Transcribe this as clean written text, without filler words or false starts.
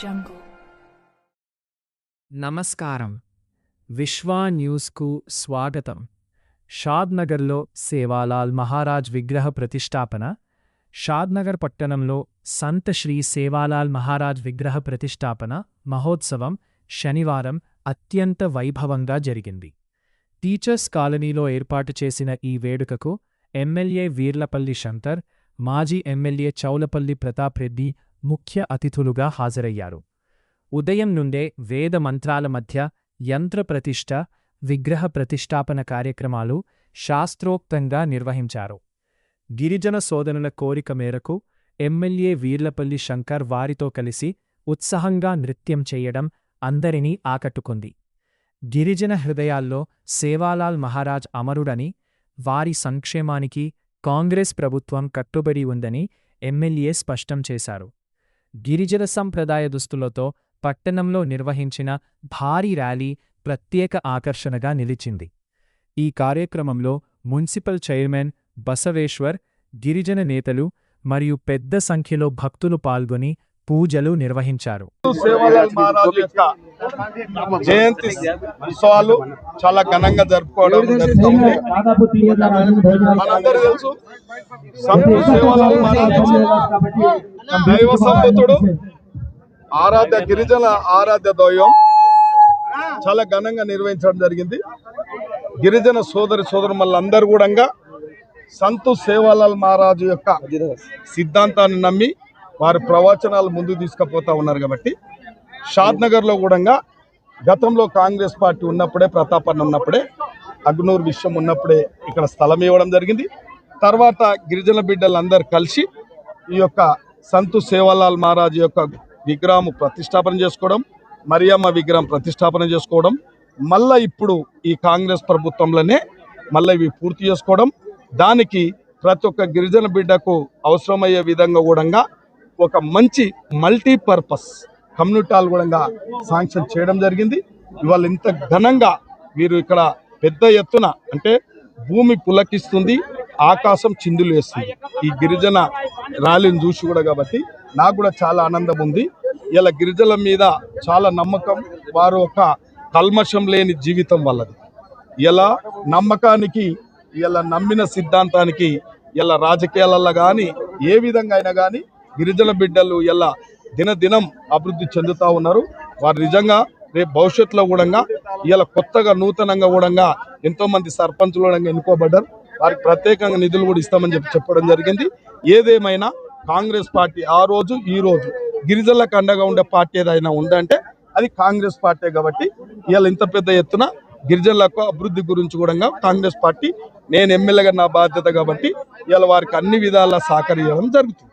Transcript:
jungle. నమస్కారం. విశ్వా న్యూస్కు స్వాగతం. షాద్నగర్లో సేవాలాల్ మహారాజ్ విగ్రహ ప్రతిష్టాపన. షాద్నగర్ పట్టణంలో సంత్ శ్రీ సేవాలాల్ మహారాజ్ విగ్రహ ప్రతిష్టాపన మహోత్సవం శనివారం అత్యంత వైభవంగా జరిగింది. టీచర్స్ కాలనీలో ఏర్పాటు చేసిన ఈ వేడుకకు ఎమ్మెల్యే వీర్లపల్లి శంకర్, మాజీ ఎమ్మెల్యే చౌలపల్లి ప్రతాప్ రెడ్డి ముఖ్య అతిథులుగా హాజరయ్యారు. ఉదయం నుండే వేద మంత్రాల మధ్య యంత్ర ప్రతిష్ఠ, విగ్రహ ప్రతిష్టాపన కార్యక్రమాలు శాస్త్రోక్తంగా నిర్వహించారు. గిరిజన సోదరుల కోరిక మేరకు ఎమ్మెల్యే వీర్లపల్లి శంకర్ వారితో కలిసి ఉత్సాహంగా నృత్యం చేయడం అందరినీ ఆకట్టుకుంది. గిరిజన హృదయాల్లో సేవాలాల్ మహారాజ్ అమరుడని, వారి సంక్షేమానికి కాంగ్రెస్ ప్రభుత్వం కట్టుబడి ఉందని ఎమ్మెల్యే స్పష్టం చేశారు. గిరిజన సంప్రదాయ దుస్తులతో పట్టణంలో నిర్వహించిన భారీ ర్యాలీ ప్రత్యేక ఆకర్షణగా నిలిచింది. ఈ కార్యక్రమంలో మున్సిపల్ చైర్మన్ బసవేశ్వర్, గిరిజన నేతలు మరియు పెద్ద సంఖ్యలో భక్తులు పాల్గొని పూజలు నిర్వహించారు. సేవాలాల్ మహారాజ్ యొక్క జయంతి ఉత్సవాలు చాలా ఘనంగా జరుపుకోవడం జరుగుతుంది. మనందరూ తెలుసు, సంత్ సేవాలాల్ మహారాజ్ దైవ సంబుతుడు, ఆరాధ్య గిరిజన ఆరాధ్య దైవం చాలా ఘనంగా నిర్వహించడం జరిగింది. గిరిజన సోదరులందరూ కూడా సంత్ సేవాలాల్ మహారాజు యొక్క సిద్ధాంతాన్ని నమ్మి వారి ప్రవచనాలు ముందుకు తీసుకుపోతా ఉన్నారు. కాబట్టి షాద్నగర్లో కూడా గతంలో కాంగ్రెస్ పార్టీ ఉన్నప్పుడే, ప్రతాపన్న ఉన్నప్పుడే, అగ్నూర్ విషయం ఉన్నప్పుడే ఇక్కడ స్థలం ఇవ్వడం జరిగింది. తర్వాత గిరిజన బిడ్డలందరూ కలిసి ఈ యొక్క సంత్ సేవాలాల్ మహారాజు యొక్క విగ్రహం ప్రతిష్టాపన చేసుకోవడం, మరియమ్మ విగ్రహం ప్రతిష్టాపన చేసుకోవడం, మళ్ళీ ఇప్పుడు ఈ కాంగ్రెస్ ప్రభుత్వంలోనే మళ్ళీ ఇవి పూర్తి చేసుకోవడం, దానికి ప్రతి ఒక్క గిరిజన బిడ్డకు అవసరమయ్యే విధంగా కూడా ఒక మంచి మల్టీపర్పస్ కమ్యూనిటీ హాల్ కూడా శాంక్షన్ చేయడం జరిగింది. ఇవాళ ఇంత ఘనంగా వీరు ఇక్కడ పెద్ద ఎత్తున, అంటే భూమి పులకిస్తుంది, ఆకాశం చిందులు వేస్తుంది ఈ గిరిజన ర్యాలీని చూసి కూడా. కాబట్టి నాకు కూడా చాలా ఆనందం ఉంది. ఇలా గిరిజనుల మీద చాలా నమ్మకం, వారు ఒక కల్మషం లేని జీవితం వల్లది. ఇలా నమ్మకానికి, ఇలా నమ్మిన సిద్ధాంతానికి, ఇలా రాజకీయాలలో కానీ ఏ విధంగా అయినా కానీ గిరిజన బిడ్డలు ఇలా దినదినం అభివృద్ధి చెందుతూ ఉన్నారు. వారు నిజంగా రేపు భవిష్యత్తులో కూడా ఇలా కొత్తగా నూతనంగా కూడా ఎంతోమంది సర్పంచులు కూడా ఎన్నుకోబడ్డారు. వారికి ప్రత్యేకంగా నిధులు కూడా ఇస్తామని చెప్పడం జరిగింది. ఏదేమైనా కాంగ్రెస్ పార్టీ ఆ రోజు ఈ రోజు గిరిజనులకు అండగా ఉండే పార్టీ ఏదైనా ఉందంటే అది కాంగ్రెస్ పార్టీ. కాబట్టి ఇవాళ ఇంత పెద్ద ఎత్తున గిరిజనులకు అభివృద్ధి గురించి కూడా కాంగ్రెస్ పార్టీ, నేను ఎమ్మెల్యేగా నా బాధ్యత కాబట్టి ఇవాళ వారికి అన్ని విధాలా సహకరించడం జరుగుతుంది.